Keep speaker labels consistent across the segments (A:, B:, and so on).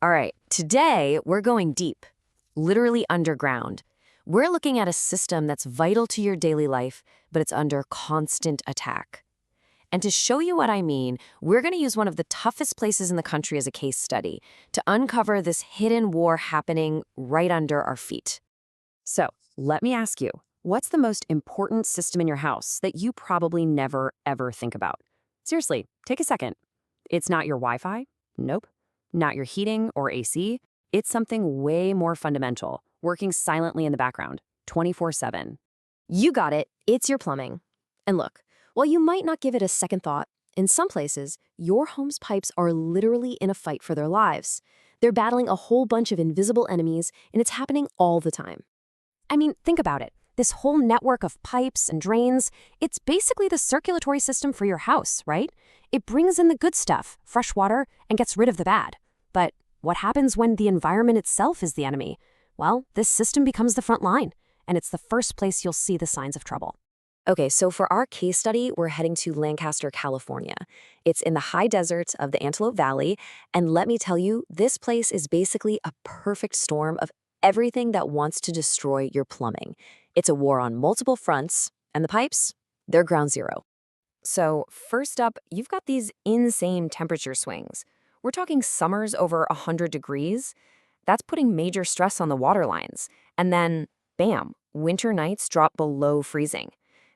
A: All right, today we're going deep, literally underground. We're looking at a system that's vital to your daily life, but it's under constant attack. And to show you what I mean, we're going to use one of the toughest places in the country as a case study to uncover this hidden war happening right under our feet. So, let me ask you, what's the most important system in your house that you probably never, ever think about? Seriously, take a second. It's not your Wi-Fi? Nope. Not your heating or AC. It's something way more fundamental, working silently in the background, 24/7. You got it. It's your plumbing. And look, while you might not give it a second thought, in some places, your home's pipes are literally in a fight for their lives. They're battling a whole bunch of invisible enemies, and it's happening all the time. I mean, think about it. This whole network of pipes and drains, it's basically the circulatory system for your house, right? It brings in the good stuff, fresh water, and gets rid of the bad. But what happens when the environment itself is the enemy? Well, this system becomes the front line, and it's the first place you'll see the signs of trouble. Okay, so for our case study, we're heading to Lancaster, California. It's in the high desert of the Antelope Valley, and let me tell you, this place is basically a perfect storm of everything that wants to destroy your plumbing. It's a war on multiple fronts, and the pipes, they're ground zero. So first up, you've got these insane temperature swings. We're talking summers over 100 degrees. That's putting major stress on the water lines. And then, bam, winter nights drop below freezing.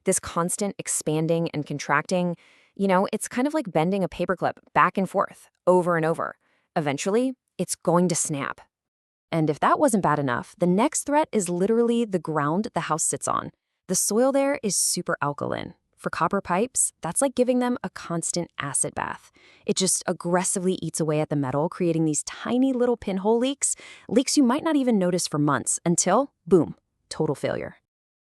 A: This constant expanding and contracting, it's kind of like bending a paperclip back and forth, over and over. Eventually, it's going to snap. And if that wasn't bad enough, the next threat is literally the ground the house sits on. The soil there is super alkaline. For copper pipes, that's like giving them a constant acid bath. It just aggressively eats away at the metal, creating these tiny little pinhole leaks you might not even notice for months until, boom, total failure.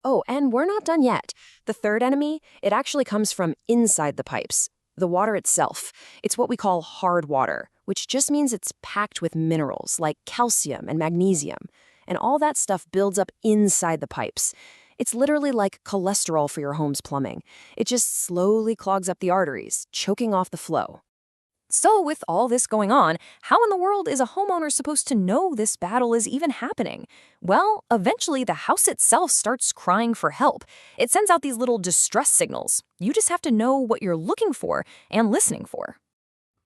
A: Oh, and we're not done yet. The third enemy, it actually comes from inside the pipes. The water itself. It's what we call hard water, which just means it's packed with minerals like calcium and magnesium. And all that stuff builds up inside the pipes. It's literally like cholesterol for your home's plumbing. It just slowly clogs up the arteries, choking off the flow. So with all this going on, how in the world is a homeowner supposed to know this battle is even happening? Well, eventually the house itself starts crying for help. It sends out these little distress signals. You just have to know what you're looking for and listening for.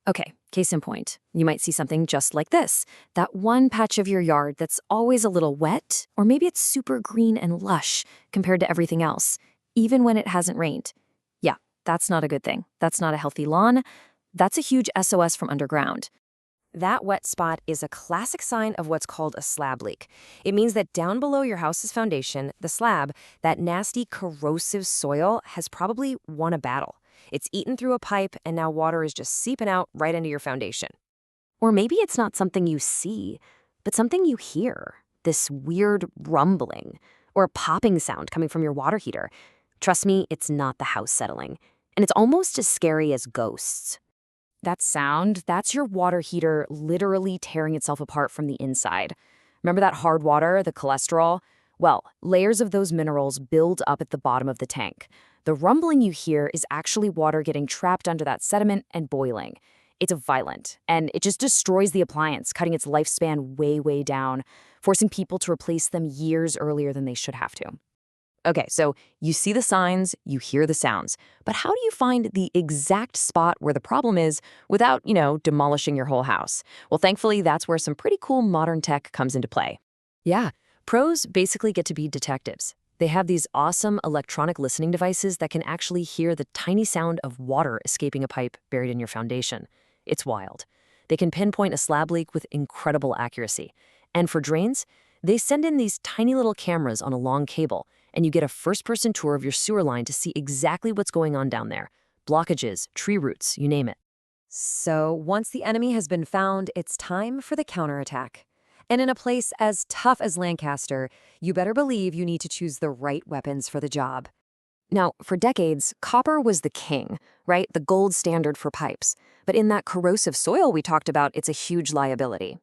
A: Okay, case in point, you might see something just like this. That one patch of your yard that's always a little wet, or maybe it's super green and lush compared to everything else, even when it hasn't rained. Yeah, that's not a good thing. That's not a healthy lawn. That's a huge SOS from underground. That wet spot is a classic sign of what's called a slab leak. It means that down below your house's foundation, the slab, that nasty corrosive soil has probably won a battle. It's eaten through a pipe, and now water is just seeping out right into your foundation. Or maybe it's not something you see, but something you hear. This weird rumbling, or a popping sound coming from your water heater. Trust me, it's not the house settling. And it's almost as scary as ghosts. That sound, that's your water heater literally tearing itself apart from the inside. Remember that hard water, the cholesterol? Well, layers of those minerals build up at the bottom of the tank. The rumbling you hear is actually water getting trapped under that sediment and boiling. It's violent, and it just destroys the appliance, cutting its lifespan way, way down, forcing people to replace them years earlier than they should have to. Okay, so you see the signs, you hear the sounds, but how do you find the exact spot where the problem is without, demolishing your whole house? Well, thankfully, that's where some pretty cool modern tech comes into play. Yeah, pros basically get to be detectives. They have these awesome electronic listening devices that can actually hear the tiny sound of water escaping a pipe buried in your foundation. It's wild. They can pinpoint a slab leak with incredible accuracy. And for drains, they send in these tiny little cameras on a long cable, and you get a first-person tour of your sewer line to see exactly what's going on down there. Blockages, tree roots, you name it. So once the enemy has been found, it's time for the counterattack. And in a place as tough as Lancaster, you better believe you need to choose the right weapons for the job. Now, for decades, copper was the king, right? The gold standard for pipes. But in that corrosive soil we talked about, it's a huge liability.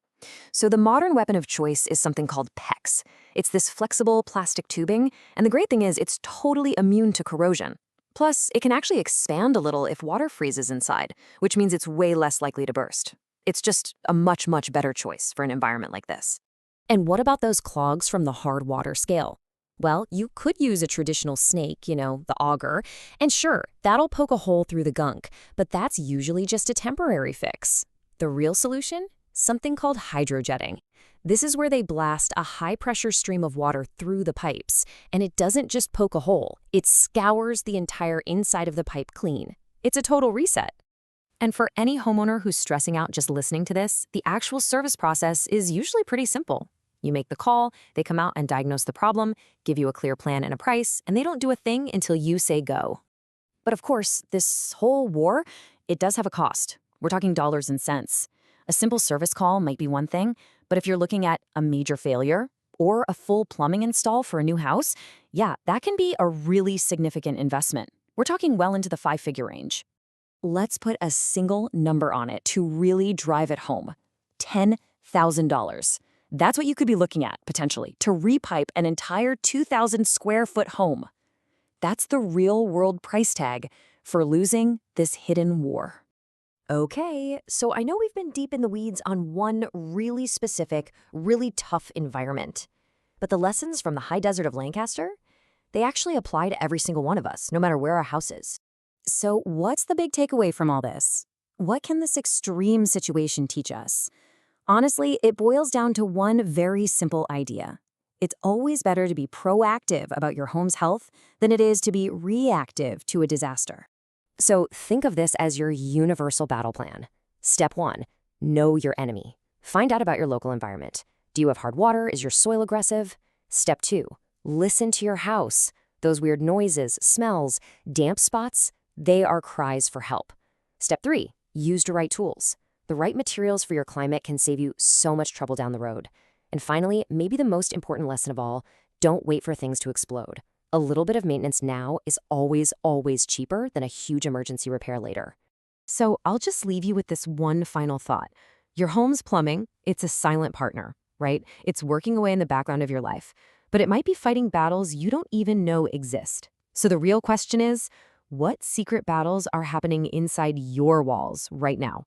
A: So the modern weapon of choice is something called PEX. It's this flexible plastic tubing, and the great thing is it's totally immune to corrosion. Plus, it can actually expand a little if water freezes inside, which means it's way less likely to burst. It's just a much, much better choice for an environment like this.
B: And what about those clogs from the hard water scale? Well, you could use a traditional snake, the auger, and sure, that'll poke a hole through the gunk, but that's usually just a temporary fix. The real solution? Something called hydrojetting. This is where they blast a high-pressure stream of water through the pipes, and it doesn't just poke a hole, it scours the entire inside of the pipe clean. It's a total reset.
A: And for any homeowner who's stressing out just listening to this, the actual service process is usually pretty simple. You make the call, they come out and diagnose the problem, give you a clear plan and a price, and they don't do a thing until you say go. But of course, this whole war, it does have a cost. We're talking dollars and cents. A simple service call might be one thing, but if you're looking at a major failure or a full plumbing install for a new house, yeah, that can be a really significant investment. We're talking well into the 5-figure range. Let's put a single number on it to really drive it home. $10,000. That's what you could be looking at, potentially, to repipe an entire 2,000 square foot home. That's the real-world price tag for losing this hidden war. Okay, so I know we've been deep in the weeds on one really specific, really tough environment. But the lessons from the high desert of Lancaster, they actually apply to every single one of us, no matter where our house is. So what's the big takeaway from all this? What can this extreme situation teach us? Honestly, it boils down to one very simple idea. It's always better to be proactive about your home's health than it is to be reactive to a disaster. So think of this as your universal battle plan. Step 1, know your enemy. Find out about your local environment. Do you have hard water? Is your soil aggressive? Step 2, listen to your house. Those weird noises, smells, damp spots, they are cries for help. Step 3, use the right tools. The right materials for your climate can save you so much trouble down the road. And finally, maybe the most important lesson of all, don't wait for things to explode. A little bit of maintenance now is always, always cheaper than a huge emergency repair later. So I'll just leave you with this one final thought. Your home's plumbing, it's a silent partner, right? It's working away in the background of your life, but it might be fighting battles you don't even know exist. So the real question is, what secret battles are happening inside your walls right now?